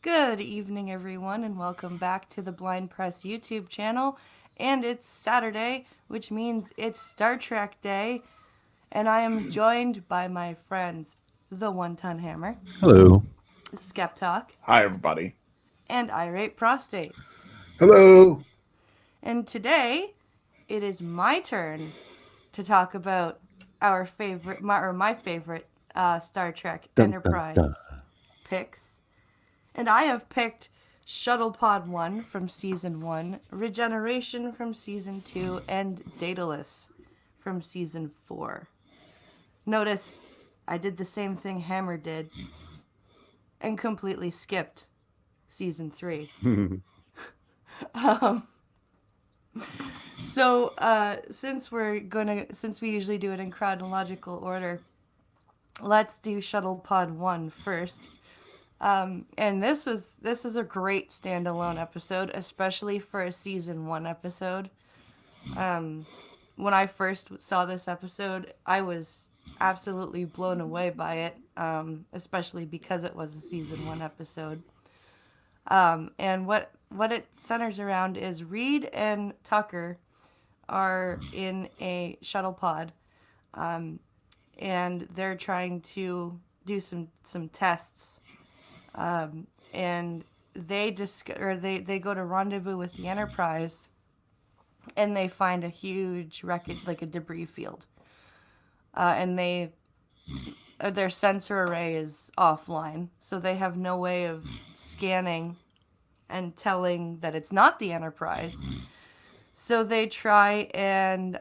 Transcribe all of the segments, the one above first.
Good evening, everyone, and welcome back to the Blind Press YouTube channel. And it's Saturday, which means it's Star Trek Day, and I am joined by my friends, the One Ton Hammer, Hello. Skeptalk, Hi, everybody. and Irate Prostate. Hello. And today, it is my turn to talk about our favorite, my favorite Star Trek Dun, dun, dun. Enterprise picks. And I have picked Shuttle Pod 1 from Season 1, Regeneration from Season 2, and Daedalus from Season 4. Notice I did the same thing Hammer did and completely skipped Season 3. Since we usually do it in chronological order, let's do Shuttle Pod 1 first. And this is a great standalone episode, especially for a season 1 episode. When I first saw this episode, I was absolutely blown away by it, especially because it was a season 1 episode. And what it centers around is Reed and Tucker are in a shuttle pod, and they're trying to do some tests, and they go to rendezvous with the Enterprise, and they find a huge wreckage, like a debris field, and their sensor array is offline, so they have no way of scanning and telling that it's not the Enterprise. So they try and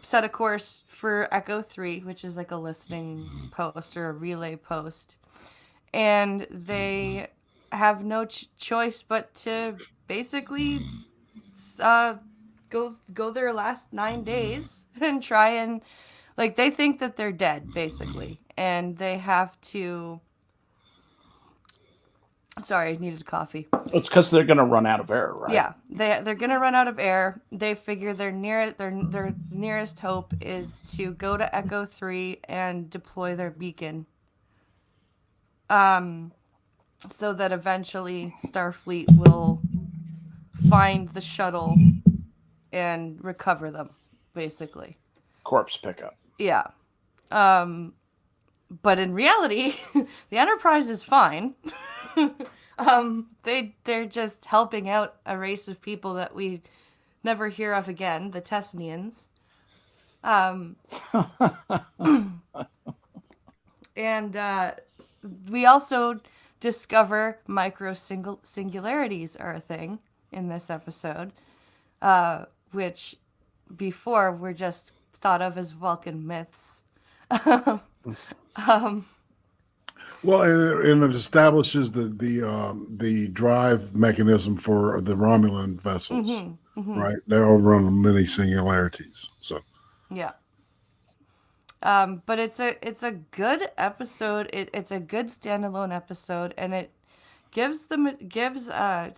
set a course for Echo 3, which is like a listening post or a relay post. And they have no choice but to basically go their last 9 days and try and, like, they think that they're dead, basically. And they have to... Sorry, I needed coffee. It's because they're going to run out of air, right? Yeah, they're gonna run out of air. They figure their nearest hope is to go to Echo 3 and deploy their beacon. So that eventually Starfleet will find the shuttle and recover them, basically. Corpse pickup. Yeah. But in reality, the Enterprise is fine. They're just helping out a race of people that we never hear of again, the Tessnians. And we also discover singularities are a thing in this episode, which before were just thought of as Vulcan myths. Well, and it establishes the drive mechanism for the Romulan vessels, right? They all run many singularities. So Yeah. But it's a good episode. It's a good standalone episode, and it gives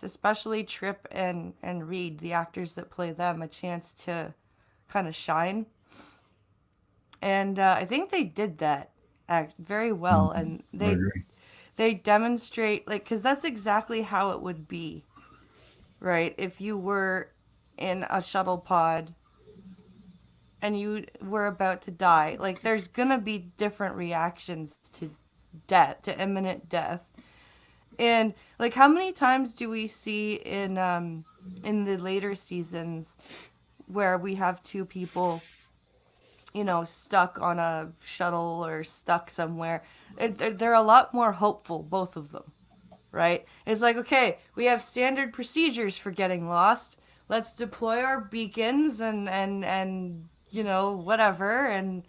especially Trip and Reed, the actors that play them, a chance to kind of shine. And I think they did that very well, and I agree. they demonstrate, like, because that's exactly how it would be, right? If you were in a shuttle pod and you were about to die, like, there's gonna be different reactions to death, to imminent death. And, like, how many times do we see in the later seasons where we have two people, stuck on a shuttle or stuck somewhere? They're a lot more hopeful, both of them, right? It's like, okay, we have standard procedures for getting lost. Let's deploy our beacons and whatever, and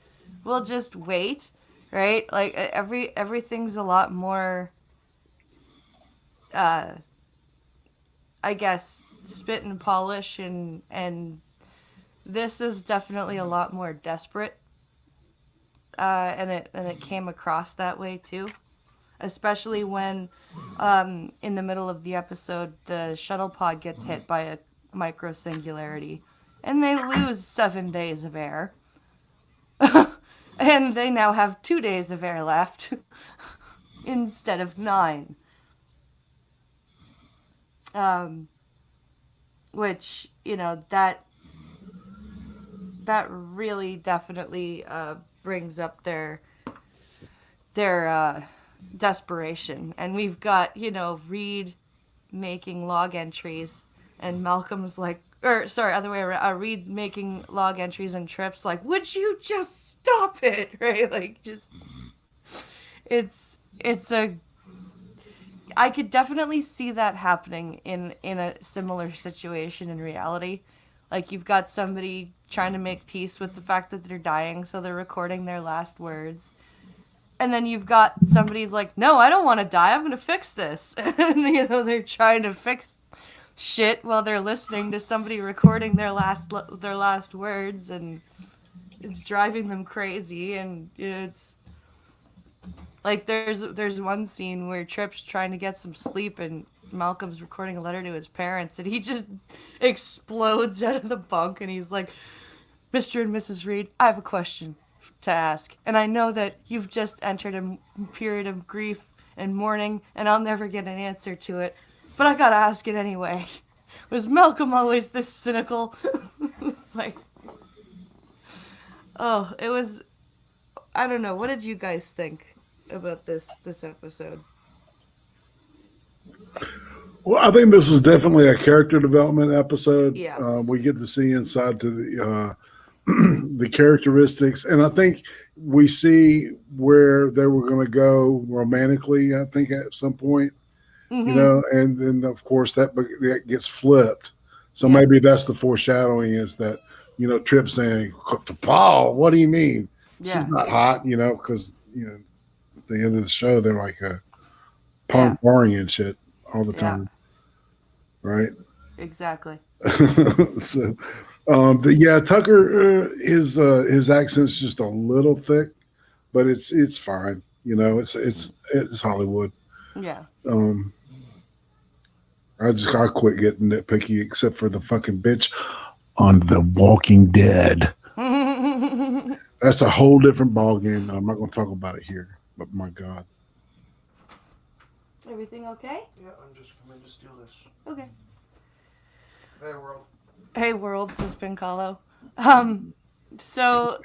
we'll just wait, right? Like, everything's a lot more, I guess, spit and polish, and this is definitely a lot more desperate, and it came across that way too, especially when in the middle of the episode the shuttle pod gets hit by a micro singularity, and they lose 7 days of air, and they now have 2 days of air left. instead of 9. Which, that really definitely brings up their desperation. And we've got, Reed making log entries, and Malcolm's like, or sorry, other way around, Reed making log entries and Tripp's like, would you just stop it? Right? Like, just, it's I could definitely see that happening in a similar situation in reality. Like, you've got somebody trying to make peace with the fact that they're dying, so they're recording their last words. And then you've got somebody like, no, I don't want to die. I'm going to fix this. And, they're trying to fix shit while they're listening to somebody recording their last words, and it's driving them crazy. And it's like there's one scene where Tripp's trying to get some sleep, and Malcolm's recording a letter to his parents, and he just explodes out of the bunk, and he's like, Mr. and Mrs. Reed, I have a question to ask. And I know that you've just entered a period of grief and mourning, and I'll never get an answer to it. But I gotta ask it anyway. Was Malcolm always this cynical? It's like, oh, it was, I don't know. What did you guys think about this episode? Well, I think this is definitely a character development episode. Yes. We get to see inside to the characteristics, and I think we see where they were going to go romantically. I think at some point, and then of course that gets flipped. So maybe that's the foreshadowing, is that Tripp saying to Paul, "What do you mean? Yeah. She's not hot," because at the end of the show they're like partying and shit all the time, right? Exactly. So, Tucker, his accent's just a little thick, but it's fine. It's Hollywood. Yeah. I quit getting nitpicky, except for the fucking bitch on The Walking Dead. That's a whole different ball game. I'm not going to talk about it here, but my God. Everything okay? Yeah, I'm just coming to steal this. Okay. Hey, world. Hey, world, says Pincalo. So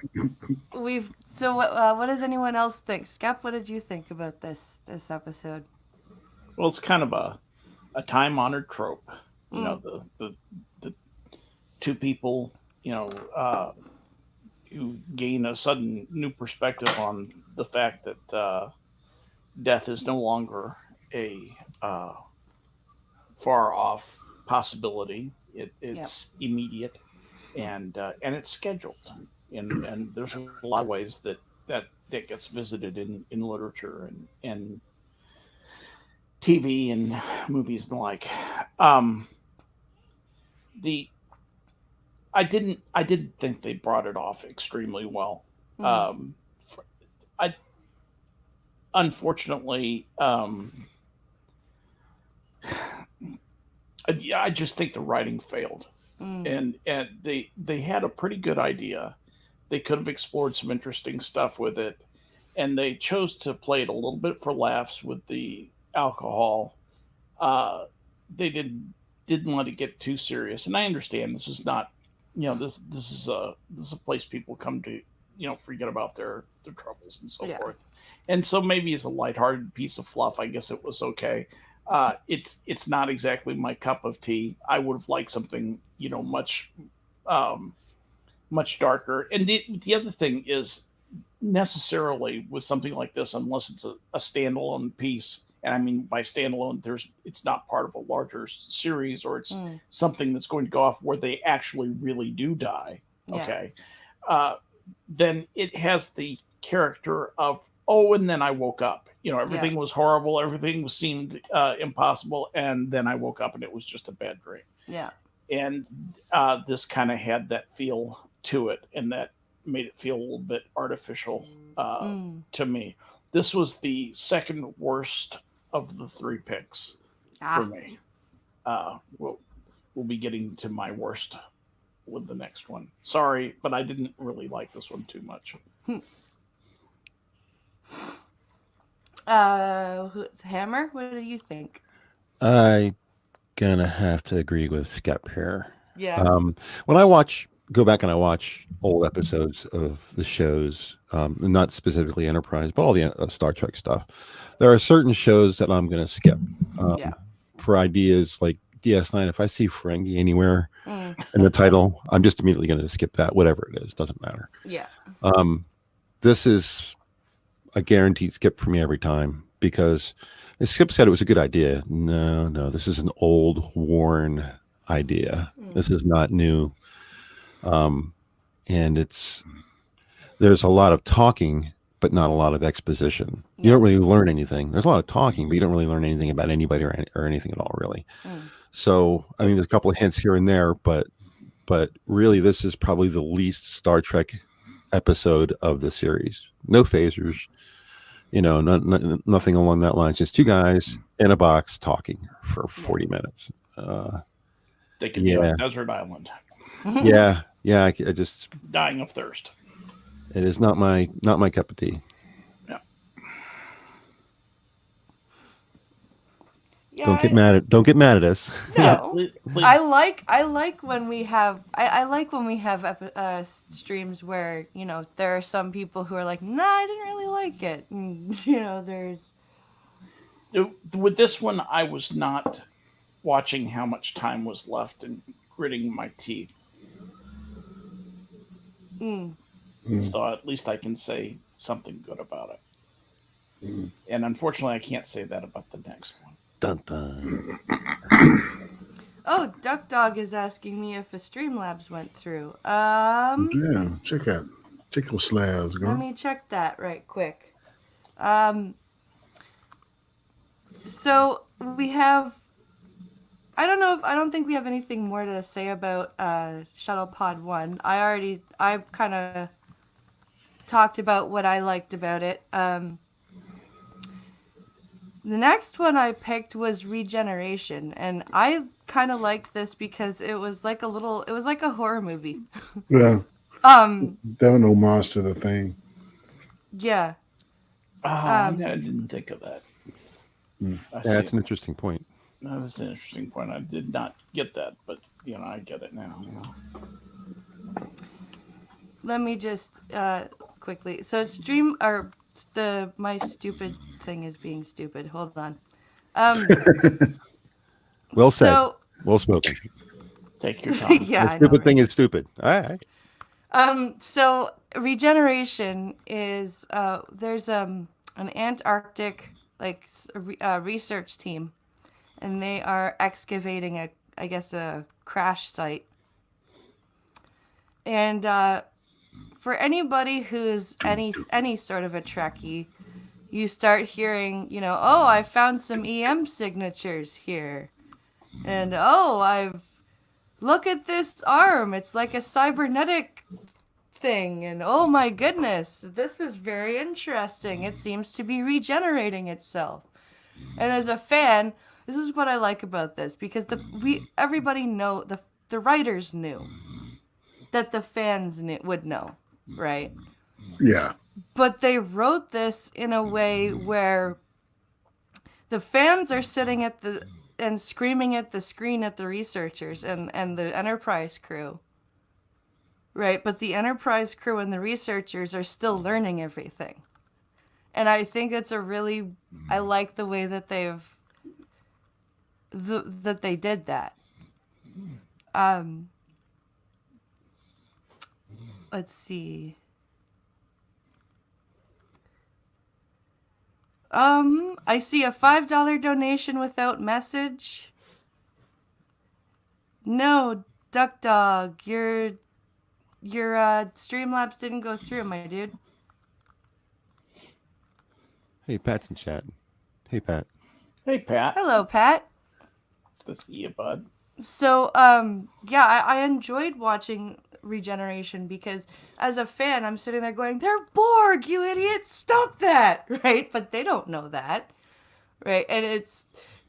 what does anyone else think? Skep, what did you think about this episode? Well, it's kind of a time-honored trope. The two people, who gain a sudden new perspective on the fact that death is no longer a far-off possibility. It's immediate, and it's scheduled, and there's a lot of ways that gets visited in literature and TV and movies and the like. I didn't think they brought it off extremely well. Unfortunately, I just think the writing failed, and they had a pretty good idea. They could have explored some interesting stuff with it, and they chose to play it a little bit for laughs with the alcohol. They didn't let it get too serious, and I understand this is not, this is a place people come to, forget about their troubles and so forth, and so maybe as a lighthearted piece of fluff, I guess it was okay. It's not exactly my cup of tea. I would have liked something, much darker. And the other thing is, necessarily with something like this, unless it's a standalone piece, and I mean by standalone, it's not part of a larger series, or it's something that's going to go off where they actually really do die. Okay, then it has the character of, oh, and then I woke up. Everything was horrible. Everything seemed impossible. And then I woke up and it was just a bad dream. Yeah. And this kind of had that feel to it. And that made it feel a little bit artificial to me. This was the second worst of the three picks for me. We'll be getting to my worst with the next one. Sorry, but I didn't really like this one too much. Hammer, what do you think? I gonna have to agree with Skep here. Yeah. When go back and I watch old episodes of the shows, not specifically Enterprise, but all the Star Trek stuff, there are certain shows that I'm gonna skip Yeah. for ideas like DS9. If I see Ferengi anywhere Mm, in the title, I'm just immediately gonna skip that, whatever it is, doesn't matter. yeah. This is a guaranteed skip for me every time because Skip said it was a good idea. No, this is an old, worn idea. This is not new. And there's a lot of talking, but not a lot of exposition. You don't really learn anything. There's a lot of talking, but you don't really learn anything about anybody or anything at all, really. So, I mean, there's a couple of hints here and there, but really, this is probably the least Star Trek episode of the series. No phasers, nothing along that line. It's just two guys in a box talking for 40 minutes. They could be on a desert island, Yeah. I just dying of thirst. it is not my cup of tea. Yeah. Yeah. Don't get mad at us. No. Please. I like when we have streams where there are some people who are like, nah, I didn't really like it, and there's With this one, I was not watching how much time was left and gritting my teeth. So at least I can say something good about it. And unfortunately, I can't say that about the next one. Dun, dun. Oh, Duck Dog is asking me if a Streamlabs went through. Yeah, check those slabs, girl. Let me check that right quick. So we have. I don't think we have anything more to say about Shuttle Pod 1. I kind of talked about what I liked about it. The next one I picked was Regeneration, and I kind of liked this because it was like a horror movie. Yeah. Devin homage to the thing. Yeah. I didn't think of that. That's an interesting point. That was an interesting point. I did not get that, but I get it now. Let me just quickly. So my stupid thing is being stupid. Hold on. Well said. So, well spoken. Take your time. yeah. The stupid thing is stupid. All right. So Regeneration is there's an Antarctic research team, and they are excavating a crash site. And for anybody who's any sort of a Trekkie, you start hearing, oh, I found some EM signatures here, and look at this arm. It's like a cybernetic thing, and oh my goodness, this is very interesting. It seems to be regenerating itself. And as a fan, this is what I like about this, because everybody know the writers knew that the fans would know, right? Yeah. But they wrote this in a way where the fans are sitting and screaming at the screen at the researchers and the Enterprise crew. Right, but the Enterprise crew and the researchers are still learning everything. And I think it's I like the way that that they did that. Let's see. I see a $5 donation without message. No, Duck Dog, your Streamlabs didn't go through, my dude. Hey, Pat's in chat. Hey, Pat. Hey, Pat. Hello, Pat. It's to see you, bud. So, yeah, I enjoyed watching Regeneration because as a fan, I'm sitting there going, they're Borg, you idiots, stop that, right? But they don't know that, right? And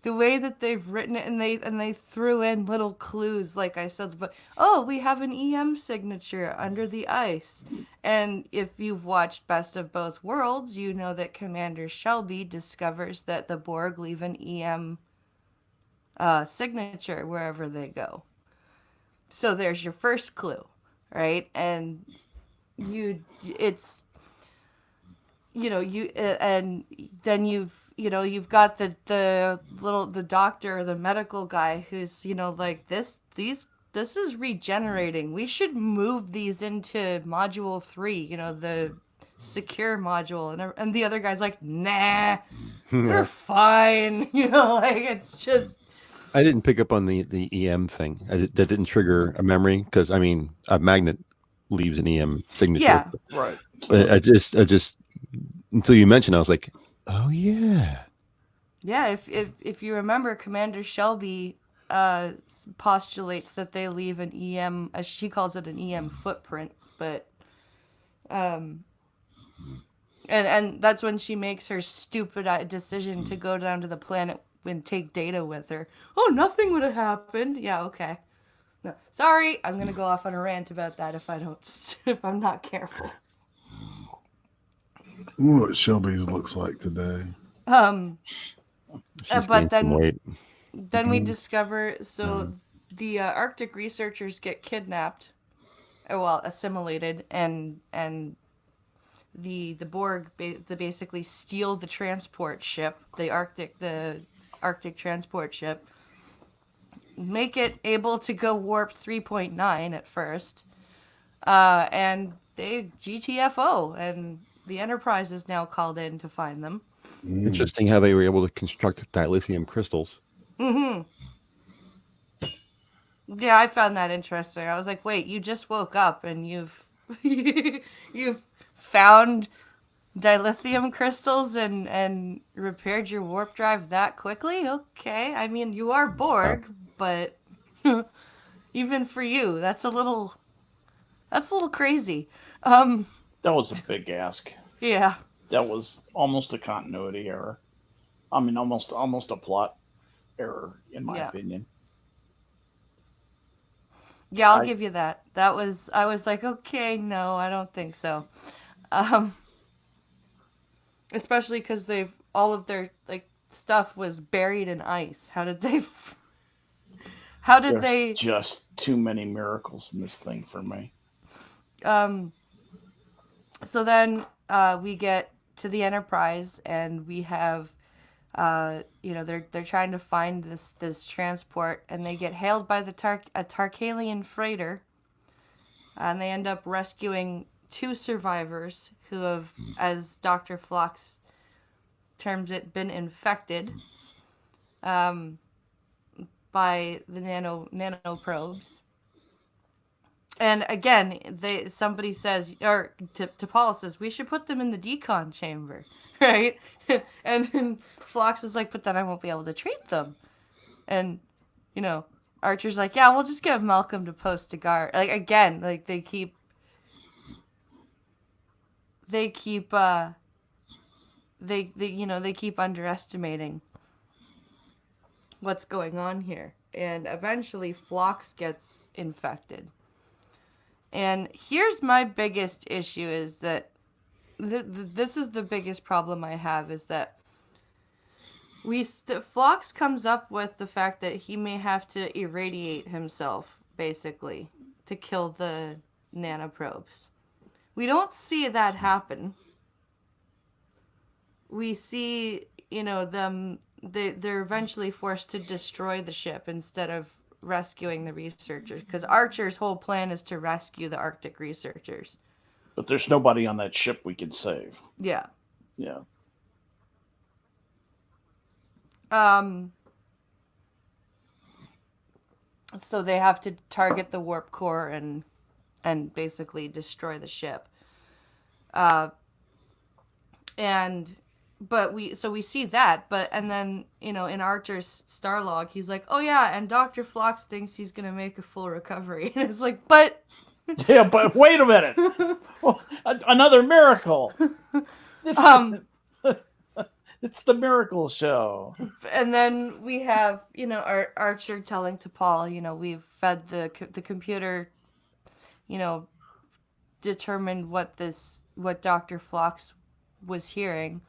the way that they've written it, and they threw in little clues, like I said, but we have an EM signature under the ice. And if you've watched Best of Both Worlds, you know that Commander Shelby discovers that the Borg leave an EM signature wherever they go. So there's your first clue, right? And and then you've got the doctor or the medical guy who's like this is regenerating. We should move these into module 3, the secure module, and the other guy's like, nah, we're fine. Like it's just. I didn't pick up on the EM thing. That didn't trigger a memory because a magnet leaves an EM signature. Yeah, right. But I just until you mentioned, I was like, oh yeah. Yeah, if you remember, Commander Shelby postulates that they leave an EM, as she calls it, an EM footprint, but and that's when she makes her stupid decision to go down to the planet and take data with her. Oh, nothing would have happened. Yeah, okay. No, sorry, I'm gonna go off on a rant about that if I'm not careful. I wonder what Shelby's looks like today. She's But gained some weight. then we discover the Arctic researchers get kidnapped, assimilated, and the Borg they basically steal the transport ship, the Arctic transport ship, make it able to go warp 3.9 at first, and they GTFO, and the Enterprise is now called in to find them. Interesting how they were able to construct dilithium crystals. Mm-hmm. Yeah, I found that interesting. I was like, wait, you just woke up and you've found dilithium crystals and repaired your warp drive that quickly? Okay. I mean, you are Borg, but even for you, that's a little crazy. That was a big ask. Yeah. That was almost a continuity error. I mean, almost a plot error, in my opinion. Yeah, I'll give you that. I was like, okay, no, I don't think so. Especially because all of their stuff was buried in ice. There's just too many miracles in this thing for me. So then we get to the Enterprise, and we have they're trying to find this transport, and they get hailed by a Tarkalian freighter, and they end up rescuing 2 survivors who have, as Dr. Phlox terms it, been infected by the nanoprobes. And again, somebody says, or T'Pol says, we should put them in the decon chamber, right? And then Phlox is like, but then I won't be able to treat them. And, Archer's like, yeah, we'll just get Malcolm to post a guard. Again, they keep underestimating what's going on here. And eventually Phlox gets infected. And here's my biggest issue is that this is the biggest problem I have is that Phlox comes up with the fact that he may have to irradiate himself, basically, to kill the nanoprobes. We don't see that happen. We see, them, they're eventually forced to destroy the ship instead of rescuing the researchers, because Archer's whole plan is to rescue the Arctic researchers. But there's nobody on that ship we can save. Yeah. Yeah. So they have to target the warp core and basically destroy the ship. But we see that, and then, in Archer's Starlog, he's like, oh yeah, and Dr. Phlox thinks he's going to make a full recovery. And it's like, but... Yeah, but wait a minute. It's the miracle show. And then we have, Archer telling T'Pol, we've fed the computer, determined what Dr. Phlox was hearing,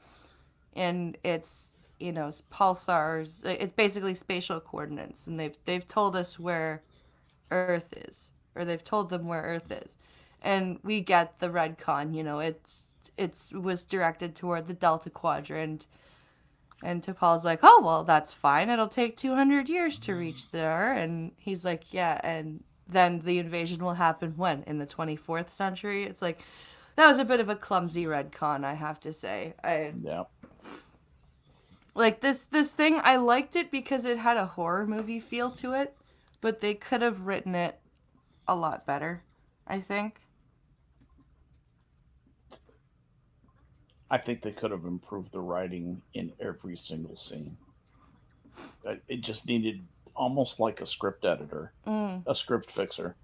and it's pulsars. It's basically spatial coordinates, and they've told us where Earth is, or they've told them where Earth is, and we get the retcon. It was directed toward the Delta Quadrant, and T'Pol's like, oh well, that's fine. It'll take 200 years to reach there, and he's like, yeah, and then the invasion will happen when? In the 24th century? It's like, that was a bit of a clumsy retcon, I have to say. Yeah. Like, this thing, I liked it because it had a horror movie feel to it, but they could have written it a lot better, I think. I think they could have improved the writing in every single scene. It just needed almost like a script editor, a script fixer.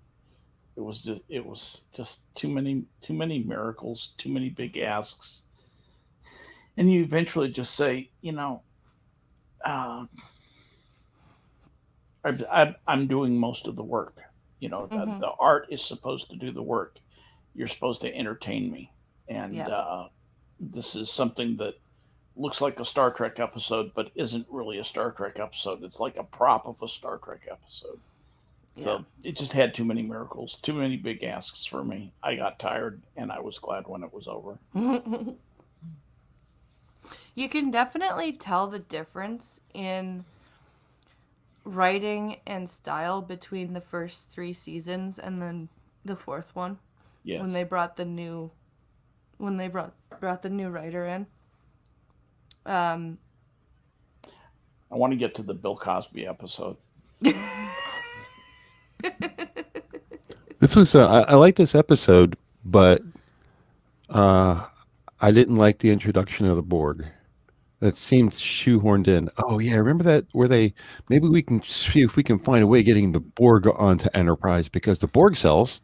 It was just too many miracles, too many big asks, and you eventually just say, I'm doing most of the work. The art is supposed to do the work. You're supposed to entertain me, and this is something that looks like a Star Trek episode, but isn't really a Star Trek episode. It's like a prop of a Star Trek episode. Yeah. So it just had too many miracles, too many big asks for me. I got tired, and I was glad when it was over. You can definitely tell the difference in writing and style between the first 3 seasons and then the 4th one. Yes. When they brought the new writer in. I want to get to the Bill Cosby episode. This was I like this episode, but I didn't like the introduction of the Borg. That seemed shoehorned in. Oh yeah, remember that where maybe we can see if we can find a way of getting the Borg onto Enterprise because the Borg cells.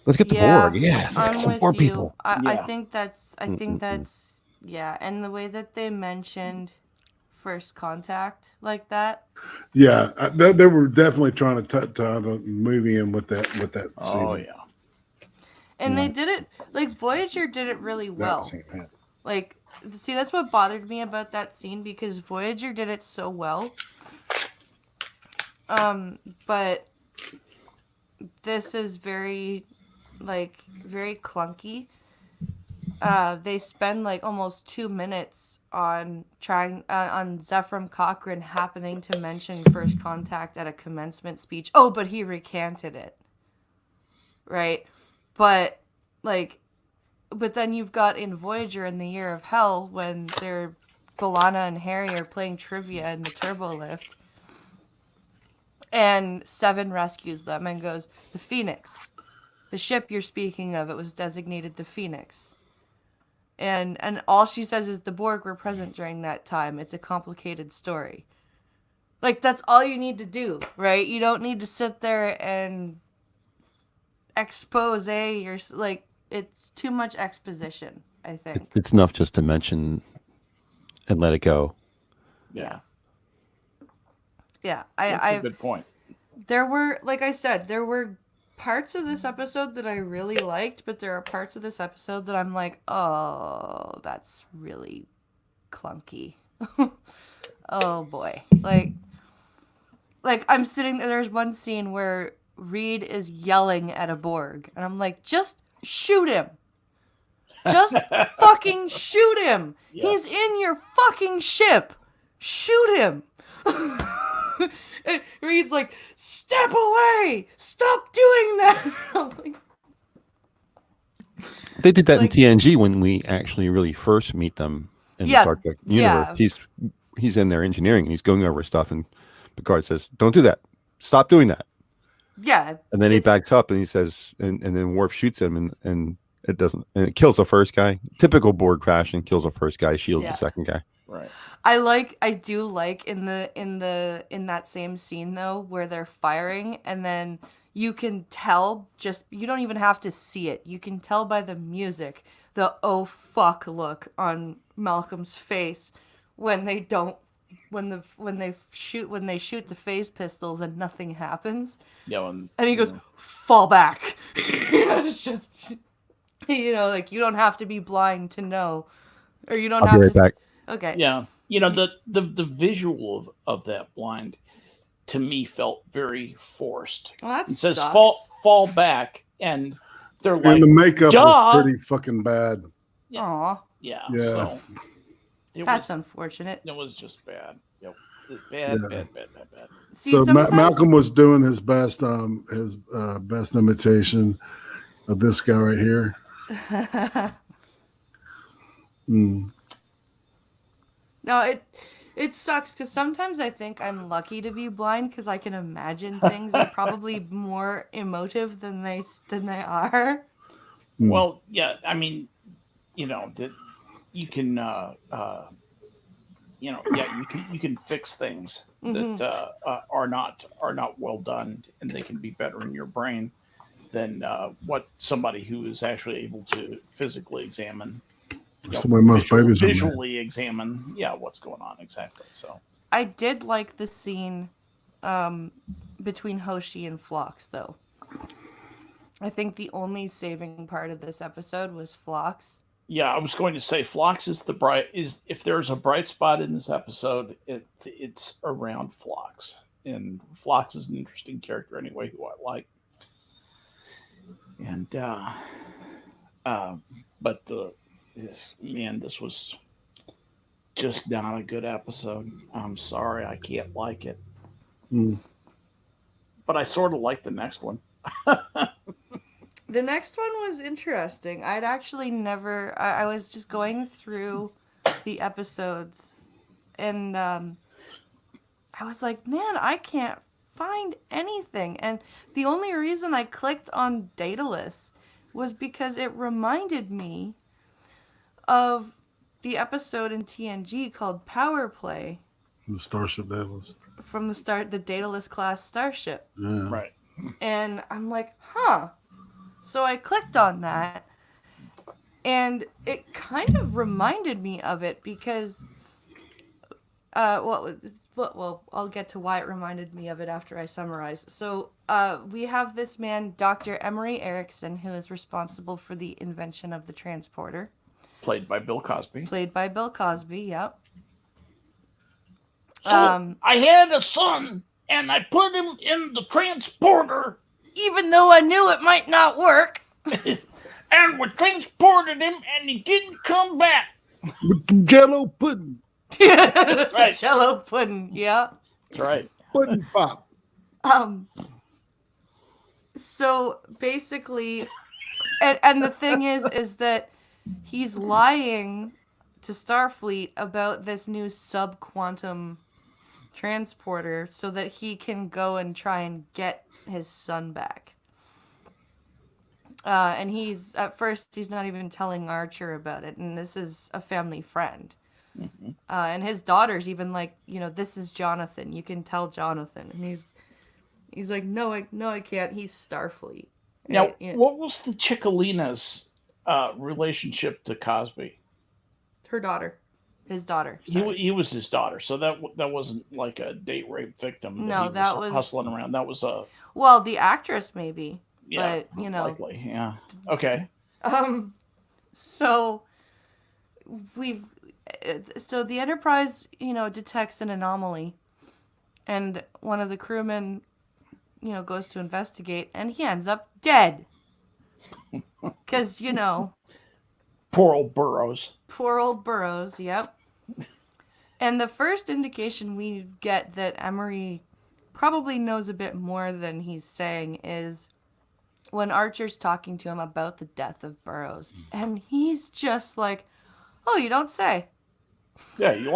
Let's get the Borg. Yeah, let's get some more people. I think that's and the way that they mentioned First Contact like that. Yeah, they were definitely trying to tie the movie in with that season. Oh yeah. And they did it like Voyager did it really well. Like, see, that's what bothered me about that scene because Voyager did it so well. But this is very clunky. They spend like almost 2 minutes on Zephram Cochrane happening to mention First Contact at a commencement speech. Oh, but he recanted it. Right? But then you've got in Voyager in the Year of Hell when B'Elanna and Harry are playing trivia in the turbo lift. And Seven rescues them and goes, the Phoenix. The ship you're speaking of, it was designated the Phoenix. And all she says is the Borg were present during that time. It's a complicated story. Like, that's all you need to do, right? You don't need to sit there and expose it's too much exposition, I think. It's enough just to mention and let it go. Yeah. Yeah. That's a good point. There were, like I said, there were parts of this episode that I really liked, but there are parts of this episode that I'm like, oh, that's really clunky. Oh boy. Like I'm sitting there's one scene where Reed is yelling at a Borg, and I'm like, just shoot him. Just fucking shoot him. Yeah. He's in your fucking ship. Shoot him. And Reed's like, step away. Stop doing that. I'm like, they did that in TNG when we actually really first meet them in the Star Trek universe. Yeah. He's in there engineering and he's going over stuff, and Picard says, don't do that. Stop doing that. Yeah. And then he backs up and he says, and then Worf shoots him and it doesn't, and it kills the first guy. Typical Borg fashion, kills the first guy, shields the second guy. Right. I do like in that same scene though, where they're firing and then you can tell you don't even have to see it. You can tell by the music, the oh fuck look on Malcolm's face when they don't when they shoot the phase pistols and nothing happens. Yeah, And he goes, fall back. It's just, like, you don't have to be blind to know, or you don't I'll have be right to. back. Okay. yeah. The visual of that blind to me felt very forced. Well, that It says sucks. fall back, and they're like, And the makeup duh! was pretty fucking bad. Aw, yeah. Yeah. So that's unfortunate. it was just bad. Yep. Yeah. Bad. See, So sometimes Malcolm was doing his best imitation of this guy right here. No, it sucks because sometimes I think I'm lucky to be blind because I can imagine things are probably more emotive than they are. Well, yeah. I mean, that you can, you can fix things that are not well done, and they can be better in your brain than what somebody who is actually able to physically examine. That's the way most babies are made. Visually examine, what's going on exactly. So I did like the scene between Hoshi and Phlox, though. I think the only saving part of this episode was Phlox. yeah, I was going to say Phlox is if there's a bright spot in this episode, it's around Phlox, and Phlox is an interesting character anyway, who I like. And but this was just not a good episode. I'm sorry, I can't like it. But I sort of like the next one. The next one was interesting. I'd actually never. I was just going through the episodes, and I was like, man, I can't find anything. And the only reason I clicked on Daedalus was because it reminded me of the episode in TNG called Power Play. The Starship Daedalus. From the Daedalus class starship. Yeah. Right. And I'm like, huh. So I clicked on that, and it kind of reminded me of it because, well, I'll get to why it reminded me of it after I summarize. So we have this man, Dr. Emery Erickson, who is responsible for the invention of the transporter. Played by Bill Cosby. Yep. So I had a son, and I put him in the transporter. Even though I knew it might not work. And we transported him, and he didn't come back. With the Jello pudding. Right. Jello pudding, yeah. That's right. Pudding pop. So basically, and the thing is that he's lying to Starfleet about this new subquantum transporter so that he can go and try and get his son back. And at first he's not even telling Archer about it, and this is a family friend. Mm-hmm. And his daughter's even like, this is Jonathan. You can tell Jonathan, and he's like, no, I can't. He's Starfleet. Now, what was the Chickalina's relationship to Cosby? Her daughter. His daughter. He was his daughter, so that wasn't like a date rape victim. That was hustling around. That was a the actress maybe. Yeah, but likely. Yeah. Okay. So the Enterprise, detects an anomaly, and one of the crewmen, goes to investigate, and he ends up dead. Because poor old Burroughs. Yep. And the first indication we get that Emery probably knows a bit more than he's saying is when Archer's talking to him about the death of Burroughs. And he's just like, oh, you don't say. Yeah, you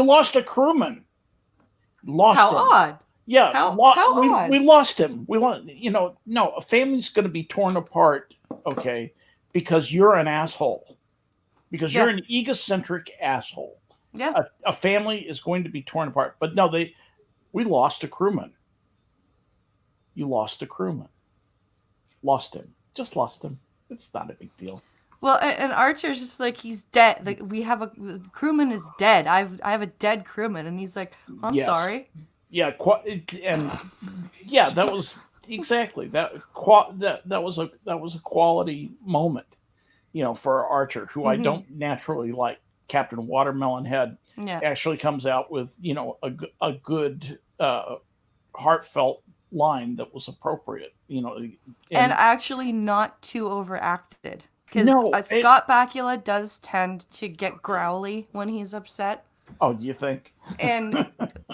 lost a crewman. How odd. Yeah, how odd. We lost him. No, a family's going to be torn apart, okay, because you're an asshole. Because you're an egocentric asshole. Yeah. A family is going to be torn apart. But no, we lost a crewman. You lost a crewman. Lost him. Just lost him. It's not a big deal. Well, and Archer's just like, he's dead. Like, the crewman is dead. I have a dead crewman, and he's like, I'm Yes. sorry. Yeah, and yeah, that was exactly that. That was a quality moment, for Archer, who I don't naturally like. Captain Watermelonhead Yeah. actually comes out with a good heartfelt line that was appropriate. And actually not too overacted. Because No, Scott Bakula does tend to get growly when he's upset. oh, do you think? And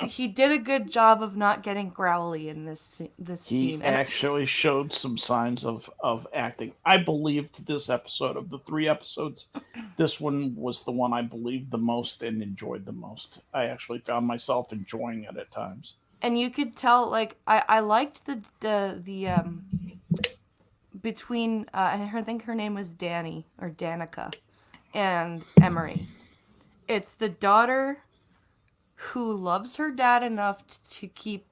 he did a good job of not getting growly in this He scene. And actually showed some signs of acting. I believed this episode of the 3 episodes. This one was the one I believed the most and enjoyed the most. I actually found myself enjoying it at times. and you could tell, like, I liked the between I think her name was Danny or Danica and Emery. It's the daughter who loves her dad enough to keep,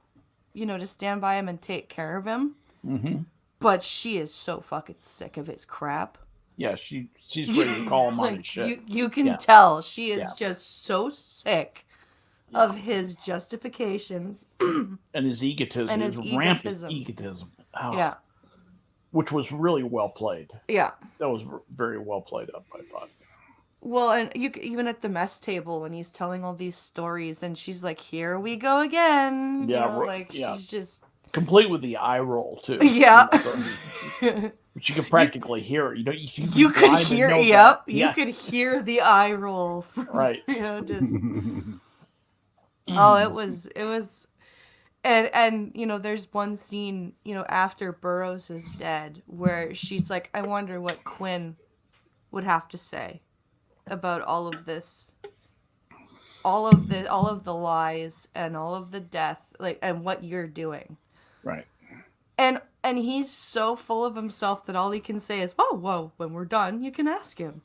to stand by him and take care of him. Mm-hmm. But she is so fucking sick of his crap. Yeah, she's ready to call him on his shit. You can Yeah. tell she is Yeah. just so sick of his justifications. And his egotism, And his his rampant egotism. egotism. Oh, Yeah. which was really well played. Yeah. That was very well played up, I thought. Well, and even at the mess table when he's telling all these stories, and she's like, "Here we go again." Yeah, she's just complete with the eye roll too. Yeah. But you could practically hear it. you could blind and hear. know Yep, that. you Yeah. could hear the eye roll. Right. Just oh, it was, and there's one scene after Burroughs is dead where she's like, "I wonder what Quinn would have to say about all of this, all of the lies and all of the death, like, and what you're doing." Right. And he's so full of himself that all he can say is, "Oh, whoa, when we're done, you can ask him."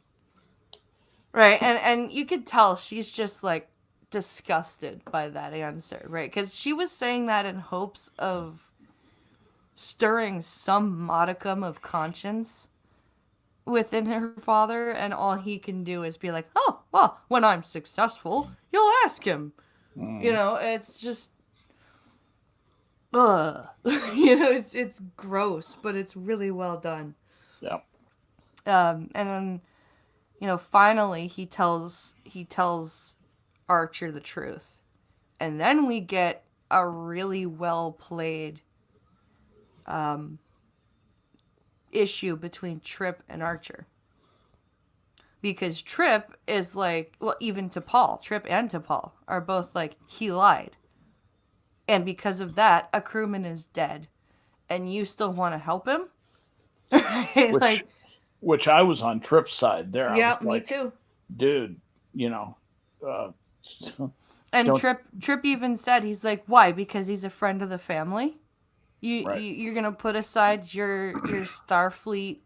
Right? And you could tell she's just like disgusted by that answer, right? Because she was saying that in hopes of stirring some modicum of conscience within her father, and all he can do is be like, "Oh, well, when I'm successful, you'll ask him." It's just, ugh. It's gross, but it's really well done. Yeah. And then, finally he tells Archer the truth, and then we get a really well played issue between Trip and Archer. Because Trip is like, well, even T'Pol, Trip and T'Pol are both like, he lied. And because of that, a crewman is dead. And you still want to help him? Right? Which I was on Trip's side there. Yeah, I was like, me too. Dude, And don't- Trip even said, he's like, why? Because he's a friend of the family? Right. You're gonna put aside your Starfleet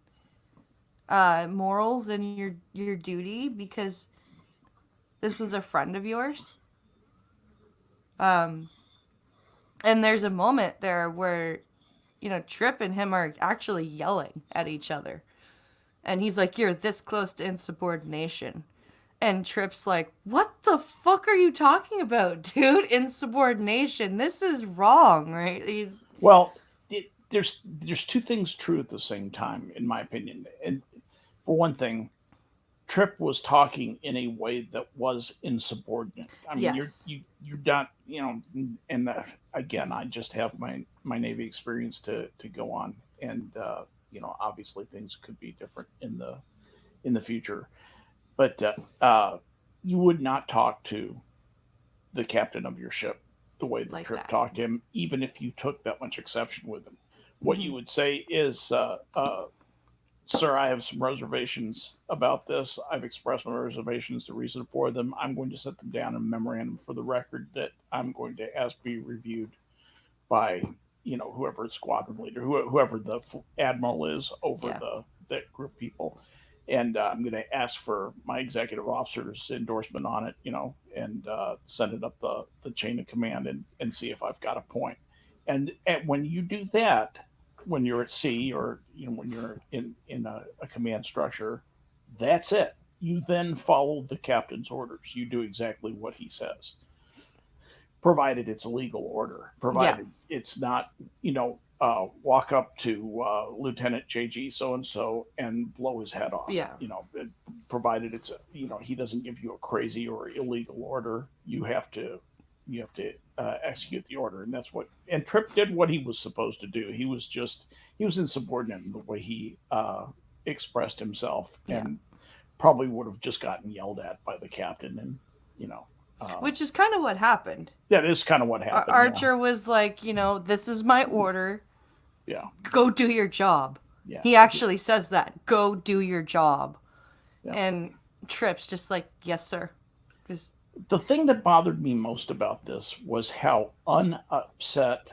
morals and your duty because this was a friend of yours? And there's a moment there where, Trip and him are actually yelling at each other. And he's like, "You're this close to insubordination." And Trip's like, "What the fuck are you talking about, dude? Insubordination. This is wrong," right? Well, there's 2 things true at the same time, in my opinion. And for one thing, Trip was talking in a way that was insubordinate. I mean, Yes. you're not, and again, I just have my Navy experience to go on, and obviously things could be different in the future, but you would not talk to the captain of your ship the way that Like Trip that. talked to him, even if you took that much exception with him. What you would say is, "Sir, I have some reservations about this. I've expressed my reservations, the reason for them. I'm going to set them down in a memorandum for the record that I'm going to ask be reviewed by, whoever the squadron leader, whoever the admiral is over Yeah. that group of people. And I'm going to ask for my executive officer's endorsement on it, and send it up the chain of command and see if I've got a point." And when you do that, when you're at sea or when you're in a command structure, That's it. You then follow the captain's orders. You do exactly what he says, provided it's a legal order, Yeah. provided it's not, walk up to Lieutenant JG so and so and blow his head off. Yeah. Provided it's he doesn't give you a crazy or illegal order. You have to execute the order, and that's what. And Trip did what he was supposed to do. He was insubordinate in the way he expressed himself, and probably would have just gotten yelled at by the captain, and Which is kind of what happened. that is kind of what happened. Archer was like, this is my order. Yeah. Go do your job. Yeah. He actually says that. Go do your job. Yeah. And Trip's just like, yes, sir. Just The thing that bothered me most about this was how unupset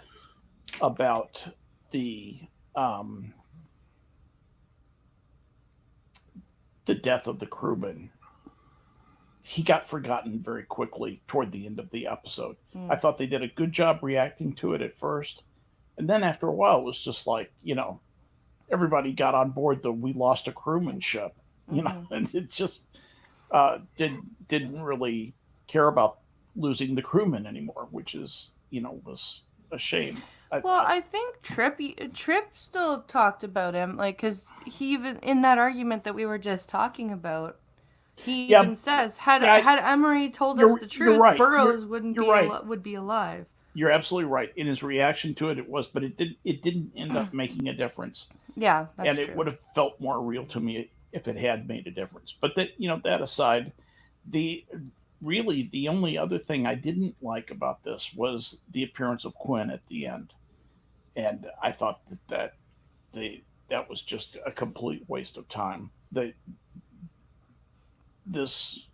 about the death of the crewman. He got forgotten very quickly toward the end of the episode. I thought they did a good job reacting to it at first. And then after a while, it was just like, everybody got on board the we lost a crewman ship, and it just didn't really care about losing the crewman anymore, which is, was a shame. I think Trip still talked about him, like, because he even, in that argument that we were just talking about, he even says, had Emery told us the truth, right. Burroughs Right. would be alive. You're absolutely right. In his reaction to it, it was, but it didn't end up making a difference. Yeah, that's and true. it would have felt more real to me if it had made a difference. But that aside, the only other thing I didn't like about this was the appearance of Quinn at the end, and I thought that was just a complete waste of time. This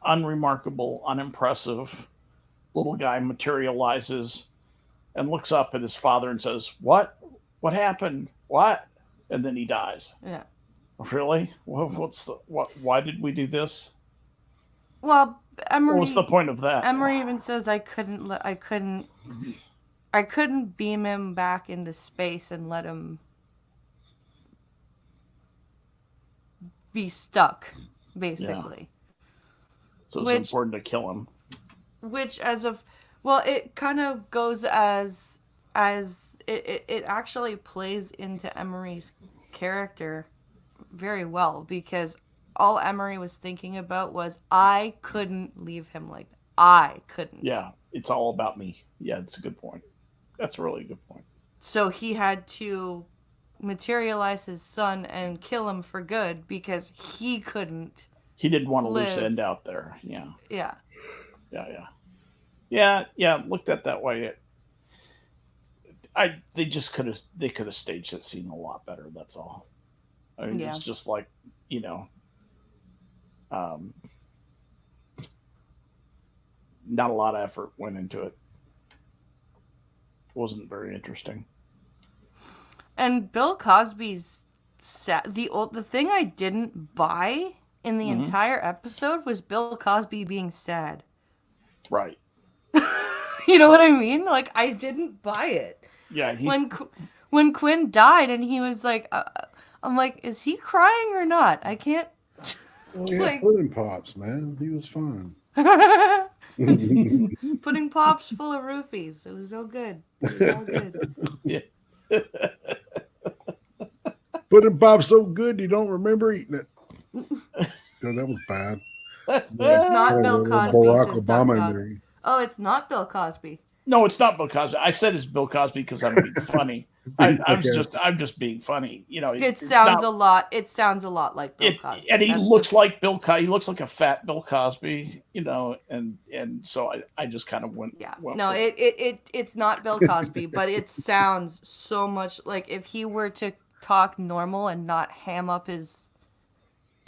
unremarkable, unimpressive little guy materializes and looks up at his father and says, "What? What happened? What?" And then he dies. Yeah. Really? Why did we do this? Well, Emery. What was the point of that? Emery even says I couldn't beam him back into space and let him be stuck, basically. So it's important to kill him. Which, it kind of goes as it actually plays into Emery's character very well, because all Emery was thinking about was, I couldn't leave him like that. I couldn't. Yeah, it's all about me. Yeah, that's a good point. That's a really good point. So he had to materialize his son and kill him for good because he couldn't. He didn't want to live. loose end out there. Yeah. Yeah. Yeah. Looked at that way, they could have staged that scene a lot better. That's all. I mean, it's just like, not a lot of effort went into it. Wasn't very interesting. And Bill Cosby's the thing I didn't buy in the entire episode was Bill Cosby being sad. Right. You know what I mean? Like, I didn't buy it. Yeah. When Quinn died and he was like, I'm like, is he crying or not? I can't. Well, he had pudding pops, man. He was fine. Pudding pops full of roofies. It was so good. It was all good. Yeah. Pudding pops so good you don't remember eating it. No, that was bad. It's not Bill Cosby. Barack Says Obama Doc. in there. Oh, it's not Bill Cosby. No, it's not Bill Cosby. I said it's Bill Cosby because I'm being funny. I'm just being funny. It sounds a lot. It sounds a lot like Bill Cosby. And he looks like Bill Cosby. He looks like a fat Bill Cosby, and so I just kind of went. Yeah. Went No, with it's not Bill Cosby, but it sounds so much like if he were to talk normal and not ham up his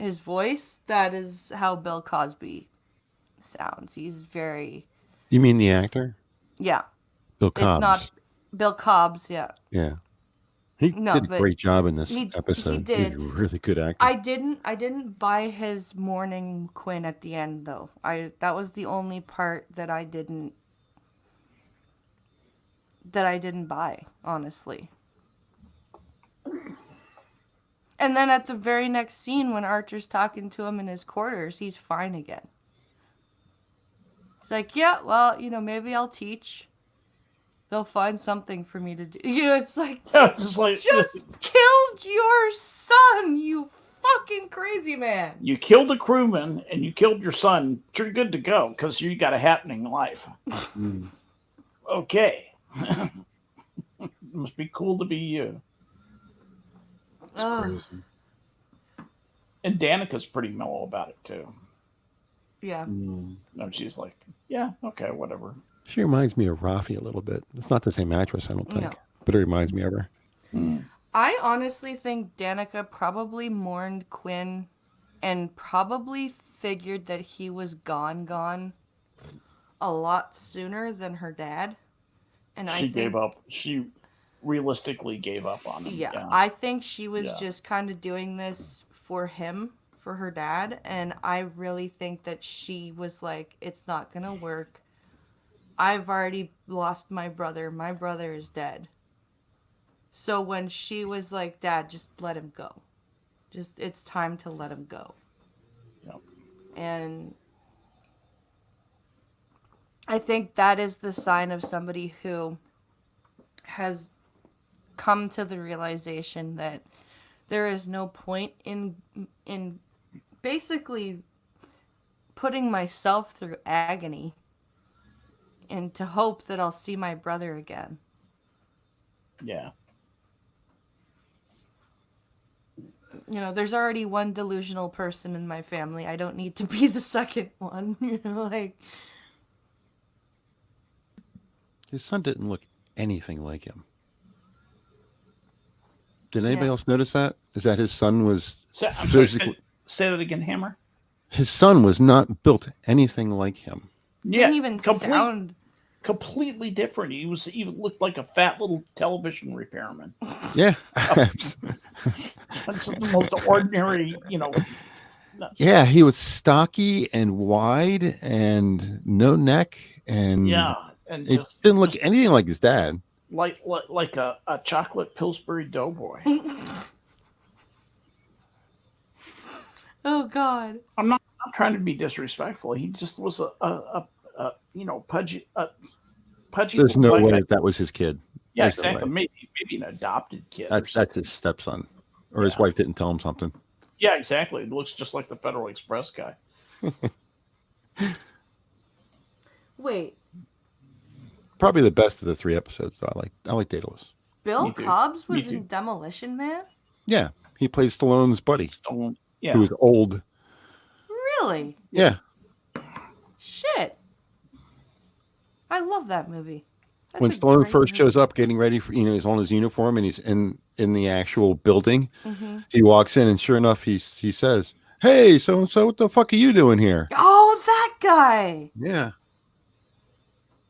voice, that is how Bill Cosby sounds. He's very. You mean the actor? Yeah. Bill Cobbs. It's not Bill Cobbs, yeah. Yeah. He did a great job in this episode. He did. He's a really good actor. I didn't buy his mourning Quinn at the end though. That was the only part that I didn't buy, honestly. And then at the very next scene, when Archer's talking to him in his quarters, he's fine again. He's like, yeah, well, maybe I'll teach. They'll find something for me to do. It's like, Just like just killed your son, you fucking crazy man. you killed a crewman and you killed your son. You're good to go because you got a happening life. Okay. Must be cool to be you. Oh, Crazy. And Danica's pretty mellow about it too. yeah. And she's like, yeah, okay, whatever. She reminds me of Rafi a little bit. It's not the same actress, I don't think, No. but it reminds me of her. I honestly think Danica probably mourned Quinn and probably figured that he was gone a lot sooner than her dad. And She gave up. She realistically gave up on him. Yeah, I think she was Yeah. just kind of doing this for him, for her dad. And I really think that she was like, it's not going to work. I've already lost my brother. My brother is dead. So when she was like, Dad, just let him go. It's time to let him go. Yep. And I think that is the sign of somebody who has come to the realization that there is no point in basically putting myself through agony and to hope that I'll see my brother again. Yeah. There's already one delusional person in my family. I don't need to be the second one, like... His son didn't look anything like him. Did anybody Yeah. else notice that? Is that his son was I'm sorry, physically... say that again, Hammer. His son was not built anything like him. Didn't even sound... completely different. He looked like a fat little television repairman. Yeah. That's just the most ordinary, Yeah, he was stocky and wide and no neck, and yeah, and it just didn't look anything like his dad. like a chocolate Pillsbury doughboy. Oh, God. I'm not trying to be disrespectful. He just was a pudgy. There's no little way guy. that was his kid. Yeah, There's no exactly. way. Maybe an adopted kid. or That's his stepson, or his Yeah. wife didn't tell him something. Yeah, exactly. It looks just like the Federal Express guy. Wait, Probably the best of the 3 episodes. Though I like Daedalus. Bill Me too. Cobbs Me was too. in Demolition Man? Yeah, he played Stallone's buddy, Stone. Yeah. who was old. Really? Yeah, Shit. I love that movie. That's when a Stallone great first movie. shows up, getting ready for he's on his uniform and he's in the actual building. Mm-hmm. He walks in and sure enough, he says, "Hey, so and so, what the fuck are you doing here?" Oh, that guy. Yeah.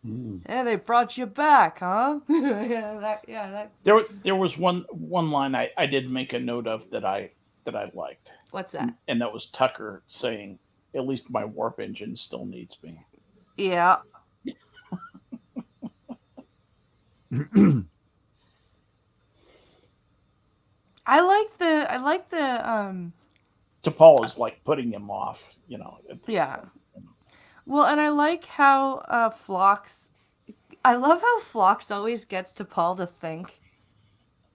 Yeah, they brought you back, huh? that. There was one line I did make a note of that I liked, What's that? and that was Tucker saying, "At least my warp engine still needs me." Yeah. I like the T'Pol is like putting him off, at this Yeah. point. Well, and I like how Phlox. I love how Phlox always gets to Paul to think.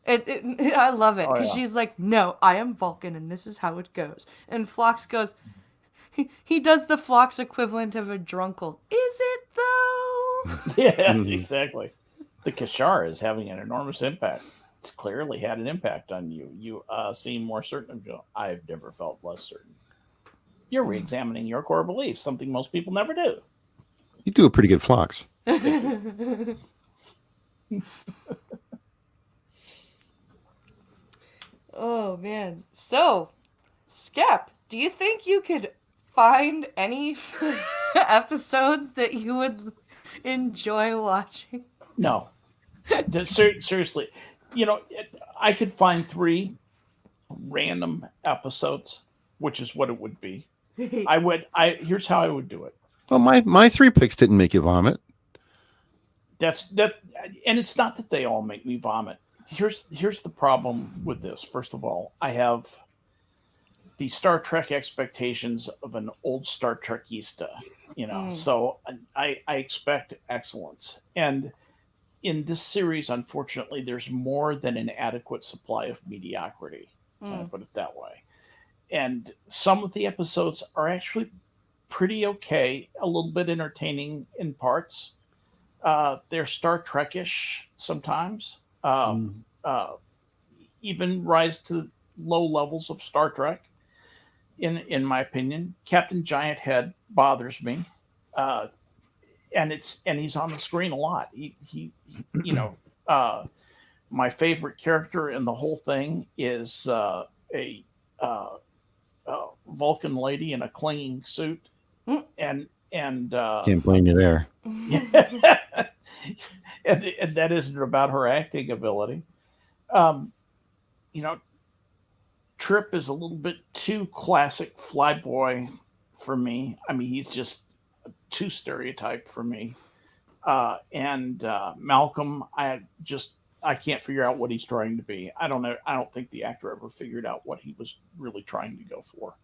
I love it Oh, because yeah. she's like, "No, I am Vulcan, and this is how it goes." And Phlox goes, he does the Phlox equivalent of a drunkle. Is it though? Yeah, exactly. The Kashar is having an enormous impact. It's clearly had an impact on you. You seem more certain of you. I've never felt less certain. You're re-examining your core beliefs, something most people never do. You do a pretty good Phlox. Oh man. So, Skep, do you think you could find any episodes that you would enjoy watching? No. Seriously. I could find 3 random episodes, which is what it would be. Here's how I would do it. Well, my 3 picks didn't make you vomit. And it's not that they all make me vomit. here's the problem with this. First of all, I have the Star Trek expectations of an old Star Trekista, so I expect excellence. And in this series, unfortunately, there's more than an adequate supply of mediocrity. Can I put it that way? And some of the episodes are actually pretty okay, a little bit entertaining in parts. They're Star Trek-ish sometimes. Even rise to low levels of Star Trek, in my opinion. Captain Giant Head bothers me, and he's on the screen a lot. He my favorite character in the whole thing is a Vulcan lady in a clinging suit, and Can't blame you there. and that isn't about her acting ability. Trip is a little bit too classic flyboy for me. I mean, he's just too stereotyped for me. And Malcolm, I can't figure out what he's trying to be. I don't know. I don't think the actor ever figured out what he was really trying to go for.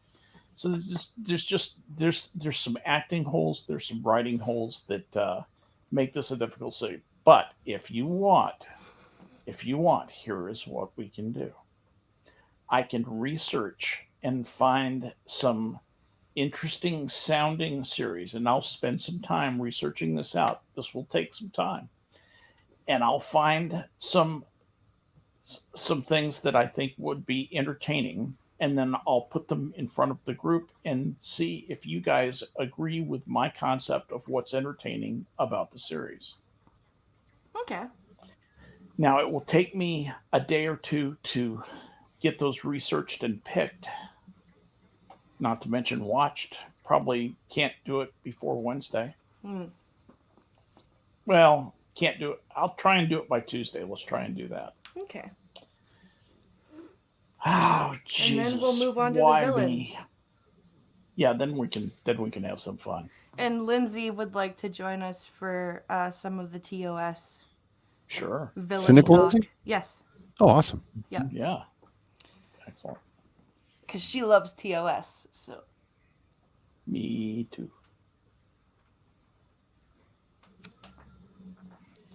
So there's some acting holes, there's some writing holes that make this a difficult scene. But if you want, here is what we can do. I can research and find some interesting sounding series, and I'll spend some time researching this out. This will take some time, and I'll find some things that I think would be entertaining, and then I'll put them in front of the group and see if you guys agree with my concept of what's entertaining about the series. Okay. Now, it will take me a day or two to get those researched and picked, not to mention watched. Probably can't do it before Wednesday. Well, can't do it. I'll try and do it by Tuesday. Let's try and do that. Okay. Oh, Jesus. And then we'll move on to Why the villains. me? Yeah, then we can have some fun. And Lindsay would like to join us for some of the TOS Sure. villain Cynical talk. Lindsay? Yes. Oh, awesome. Yeah. Excellent. Because she loves TOS. So. Me too.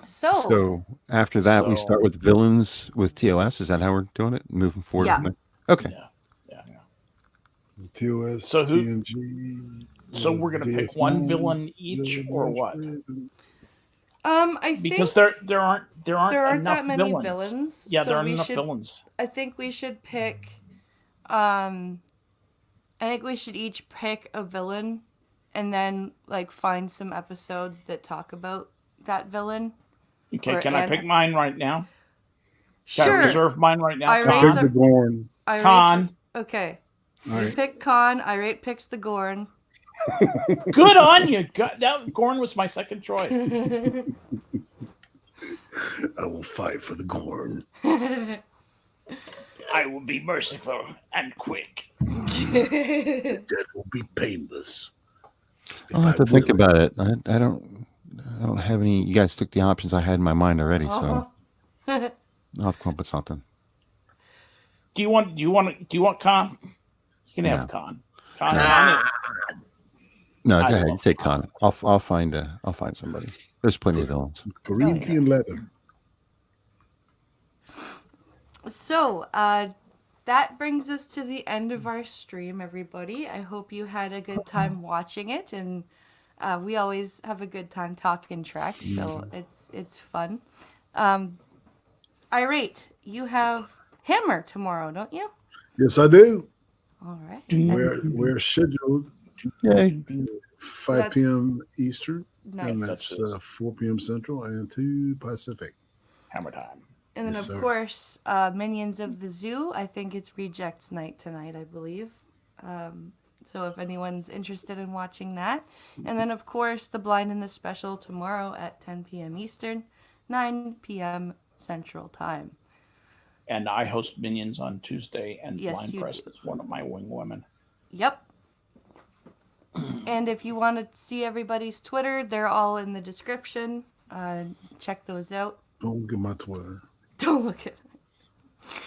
So after that, we start with villains with TOS. Is that how we're doing it? Moving forward? Yeah. From there? Okay. Yeah. TOS, So who- TNG. So we're gonna pick one villain each, or what? I think Because there aren't there aren't enough that many villains. villains. Yeah, so there aren't we enough should, villains. I think we should pick. I think we should each pick a villain, and then find some episodes that talk about that villain. Okay, Or can I Anna. pick mine right now? Can I Sure. reserve mine right now? I I rate picked some- the Gorn. Irate's- Con. Okay. All You right. pick Con. Irate picks the Gorn. Good on you. That Gorn was my second choice. I will fight for the Gorn. I will be merciful and quick. Death will be painless. I'll have to think about it. I don't have any. You guys took the options I had in my mind already, so I'll have to come up with something. Do you want Con? You can have No. Con. Con. No, I go ahead. love Take Con. I'll find somebody. There's plenty of villains. Corinthian leather. So, that brings us to the end of our stream, everybody. I hope you had a good time watching it, and we always have a good time talking Trek, so it's fun. Irate, you have Hammer tomorrow, don't you? Yes, I do. All right. We're scheduled Yay. 5 That's- p.m. Eastern, Nice. and that's 4 p.m. Central and 2 Pacific. Hammer time. And then, Yes, of sir. course, Minions of the Zoo. I think it's Rejects Night tonight, I believe. So if anyone's interested in watching that. And then, of course, The Blind and the Special tomorrow at 10 p.m. Eastern, 9 p.m. Central Time. And I host Minions on Tuesday, and Yes, Blind you Press do. is one of my wing women. Yep. And if you want to see everybody's Twitter, they're all in the description. Check those out. Don't get my Twitter. Don't look at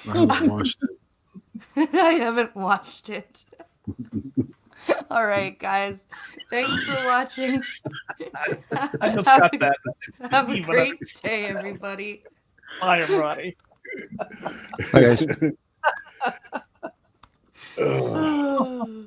I haven't watched it. it. I haven't watched it. All right, guys. Thanks for watching. I just Have got a- that. Have a Even great understand. day, everybody. I am Ronnie. Hi guys. Oh. Oh.